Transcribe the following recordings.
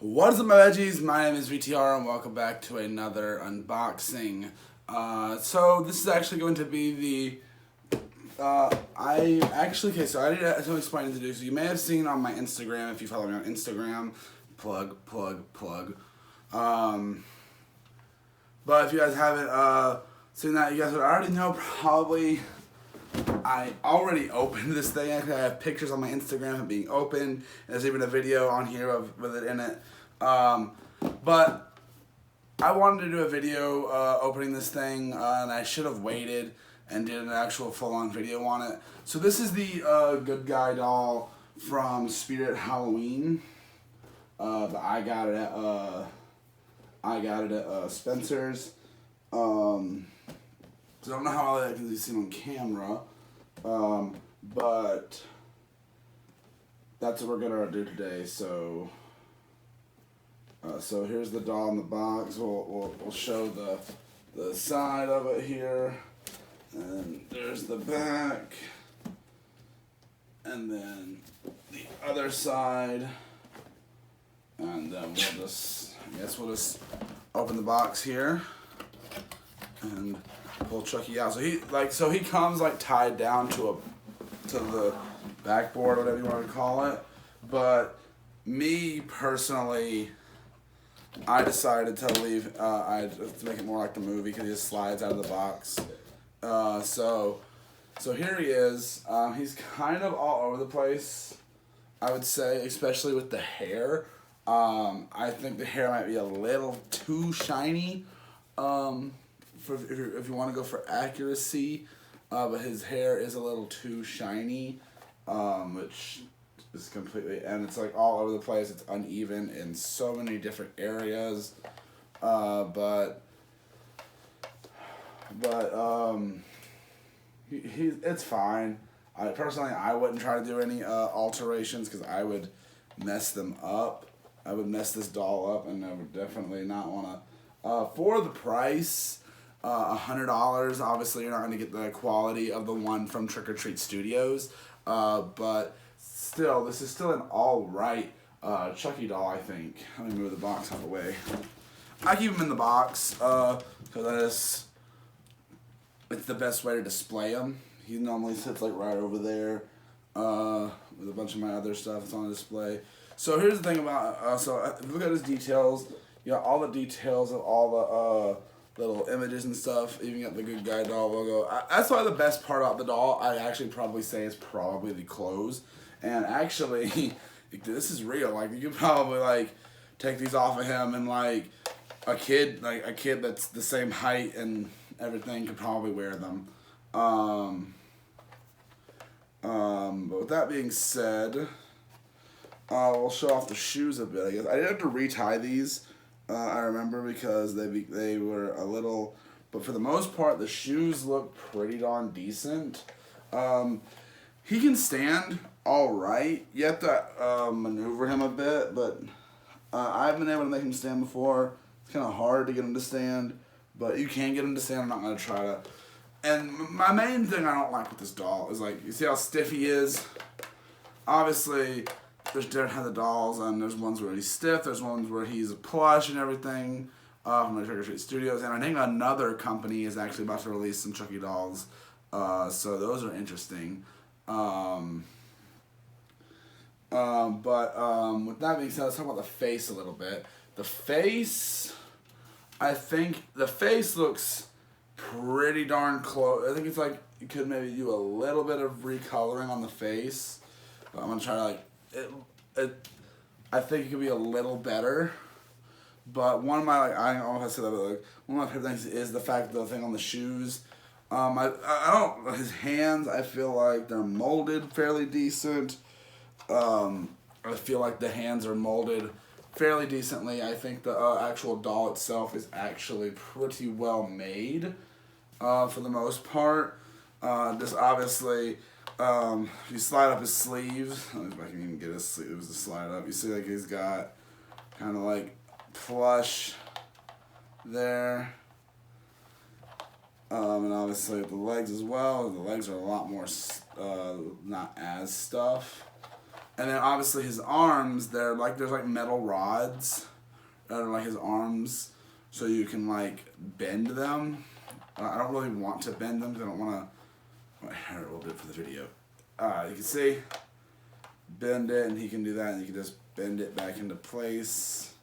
What is up, my veggies? My name is VTR and welcome back to another unboxing. So this is actually going to be the, so I need to explain to do. So you may have seen on my Instagram, if you follow me on Instagram, plug. But if you guys haven't seen that, you guys would already know probably. I already opened this thing. Actually, I have pictures on my Instagram of being opened. And there's even a video on here with it in it. But I wanted to do a video opening this thing, and I should have waited and did an actual full-on video on it. So this is the Good Guy doll from Spirit Halloween. But I got it at Spencer's. So I don't know how that can be seen on camera, but that's what we're gonna do today. So here's the doll in the box. We'll show the side of it here, and there's the back, and then the other side, and then we'll just open the box here and pull Chucky out. So he comes like tied down to the backboard, whatever you want to call it. But me personally, I decided to leave. To make it more like the movie because he just slides out of the box. So here he is. He's kind of all over the place, I would say, especially with the hair. I think the hair might be a little too shiny. If you want to go for accuracy, but his hair is a little too shiny, which is completely, and it's like all over the place. It's uneven in so many different areas, it's fine. I wouldn't try to do any alterations because I would mess them up. I would mess this doll up, and I would definitely not want to. For the price, $100. Obviously, you're not going to get the quality of the one from Trick or Treat Studios, but still, this is still an all-right Chucky doll, I think. Let me move the box out of the way. I keep him in the box because it's the best way to display him. He normally sits like right over there with a bunch of my other stuff that's on display. So here's the thing about so if you look at his details, you got all the details of all the little images and stuff. Even got the Good Guy doll logo. That's why the best part about the doll, I actually probably say, is probably the clothes. And actually, this is real. Like, you could probably like take these off of him, and like a kid that's the same height and everything could probably wear them. But with that being said, we'll show off the shoes a bit. I guess I did have to retie these. I remember because they were a little, but for the most part, the shoes look pretty darn decent. He can stand all right. You have to maneuver him a bit, but I've been able to make him stand before. It's kind of hard to get him to stand, but you can get him to stand. I'm not going to try to. And my main thing I don't like with this doll is, like, you see how stiff he is? Obviously, there's different kinds of dolls, and there's ones where he's stiff, there's ones where he's plush and everything, from the Trick or Treat Studios, and I think another company is actually about to release some Chucky dolls, so those are interesting. With that being said, let's talk about the face a little bit. The face, I think the face looks pretty darn close. I think it's like you could maybe do a little bit of recoloring on the face, but I'm gonna try to like I think it could be a little better. But one of my, like, I don't know if I said that, but like one of my favorite things is the fact that the thing on the shoes. I don't, his hands, I feel like they're molded fairly decent. I feel like the hands are molded fairly decently. I think the actual doll itself is actually pretty well made, for the most part. Just obviously, if you slide up his sleeves, I don't know if I can even get his sleeves to slide up. You see, like, he's got kind of like plush there. And obviously the legs as well. The legs are a lot more not as stuff. And then obviously his arms, they're like, there's like metal rods that are like his arms, so you can like bend them. I don't really want to bend them because I don't want to hair a little bit for the video. You can see, bend it, and he can do that, and you can just bend it back into place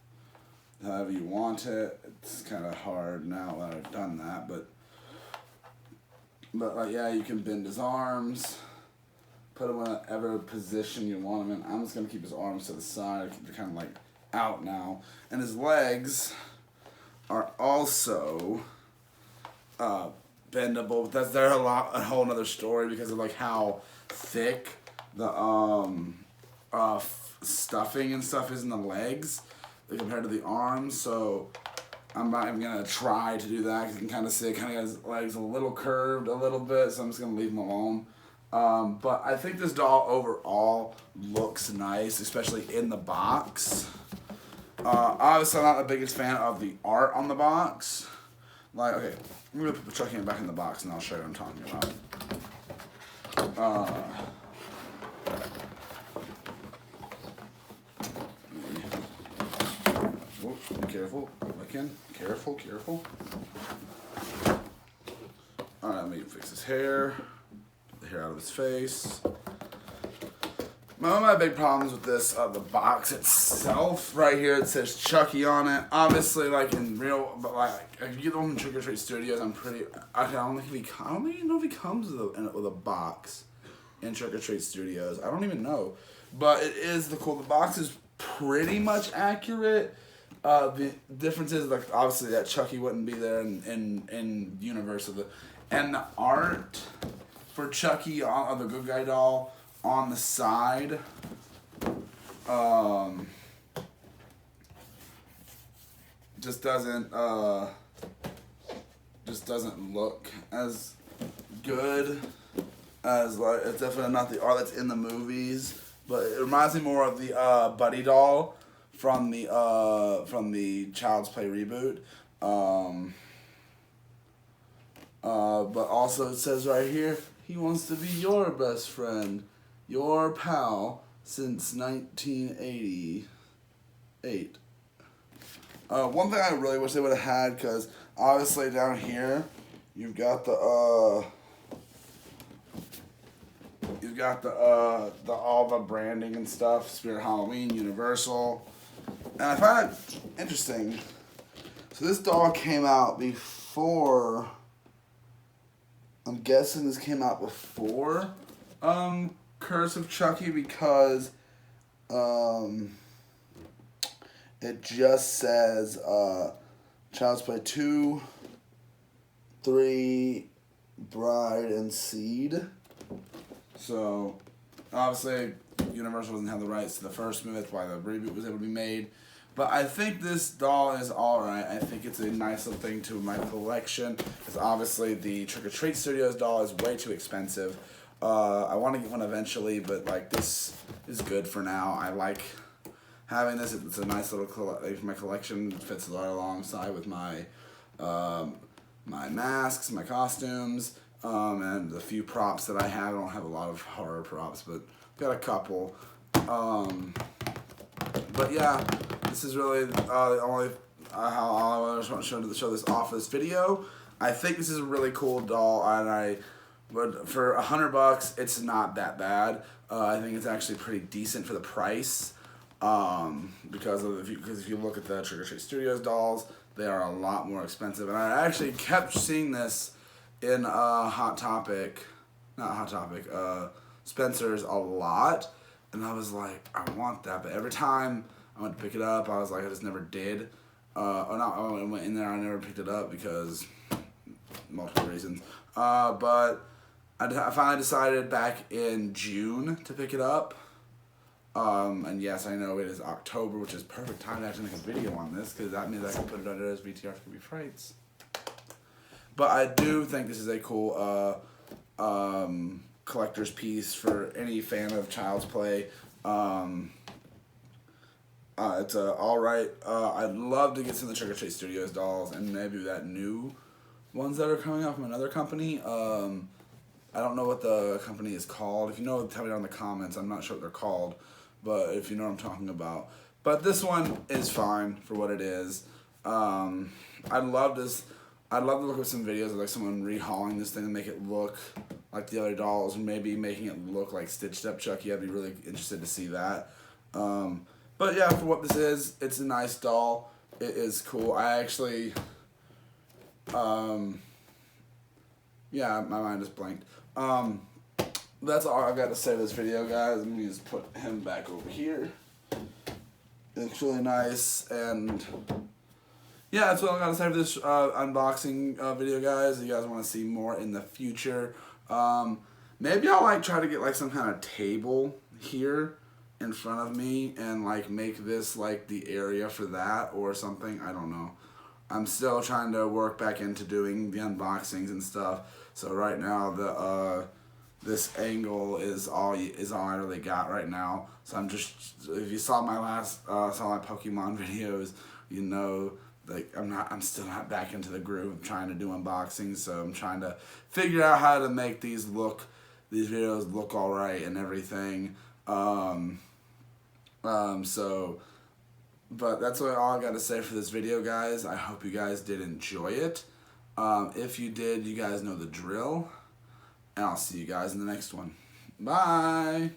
however you want it. It's kind of hard now that I've done that, but like, yeah, you can bend his arms, put him in whatever position you want him in. I'm just going to keep his arms to the side. They're kind of like out now. And his legs are also bendable. They're a whole nother story because of like how thick the stuffing and stuff is in the legs compared to the arms. So I'm not even going to try to do that because you can kind of see it kind of got his legs a little curved a little bit, so I'm just going to leave him alone. But I think this doll overall looks nice, especially in the box. Obviously, I'm not the biggest fan of the art on the box. Like, okay, I'm going to put Chucky back in the box and I'll show you what I'm talking about. Whoops, be careful. Again, careful. Alright, let me fix his hair. Get the hair out of his face. One of my big problems with this, the box itself, right here, it says Chucky on it. Obviously, like in real, but like if you get the one from Trick or Treat Studios, I don't even know if he comes with a box in Trick or Treat Studios. I don't even know, but it is the box is pretty much accurate. The difference is like obviously that Chucky wouldn't be there in universe of the, and the art for Chucky of the Good Guy doll on the side, just doesn't look as good as, like, it's definitely not the art that's in the movies, but it reminds me more of the Buddy doll from the Child's Play reboot. But also it says right here, he wants to be your best friend, your pal since 1988. One thing I really wish they would have had, because obviously down here you've got the all the branding and stuff, Spirit Halloween, Universal, and I find it interesting. So this doll came out before. I'm guessing this came out before Curse of Chucky because it just says Child's Play 2, 3, Bride, and Seed. So obviously Universal doesn't have the rights to the first movie, that's why the reboot was able to be made. But I think this doll is alright. I think it's a nice little thing to my collection. Because obviously the Trick or Treat Studios doll is way too expensive. I want to get one eventually, but like this is good for now. I like having this. It's a nice little my collection. It fits right alongside with my my masks, my costumes, and the few props that I have. I don't have a lot of horror props, but got a couple. But yeah, this is really the only how I just want to show this off this video. I think this is a really cool doll, and but for $100, it's not that bad. I think it's actually pretty decent for the price. Because if you look at the Trick or Treat Studios dolls, they are a lot more expensive. And I actually kept seeing this in Spencer's a lot. And I was like, I want that. But every time I went to pick it up, I was like, I just never did. I went in there, I never picked it up because multiple reasons. But I finally decided back in June to pick it up. And yes, I know it is October, which is perfect time to actually make a video on this, because that means I can put it under as VTR Scooby Frights. But I do think this is a cool collector's piece for any fan of Child's Play. It's alright. I'd love to get some of the Trick or Treat Studios dolls, and maybe that new ones that are coming out from another company. I don't know what the company is called. If you know, tell me down in the comments. I'm not sure what they're called, but if you know what I'm talking about. But this one is fine for what it is. I'd love this. I'd love to look at some videos of like someone rehauling this thing and make it look like the other dolls, and maybe making it look like stitched up Chucky. I'd be really interested to see that. But yeah, for what this is, it's a nice doll. It is cool. I actually, yeah, my mind is blanked. That's all I got to say to this video, guys. Let me just put him back over here. It's really nice, and yeah, that's what I got to say for this unboxing video, guys. If you guys want to see more in the future, maybe I'll like try to get like some kind of table here in front of me and like make this like the area for that or something. I don't know. I'm still trying to work back into doing the unboxings and stuff. So right now the this angle is all I really got right now. So I'm just, if you saw my last saw my Pokemon videos, you know, like I'm still not back into the groove of trying to do unboxings. So I'm trying to figure out how to make these videos look all right and everything. But that's all I got to say for this video, guys. I hope you guys did enjoy it. If you did, you guys know the drill. And I'll see you guys in the next one. Bye!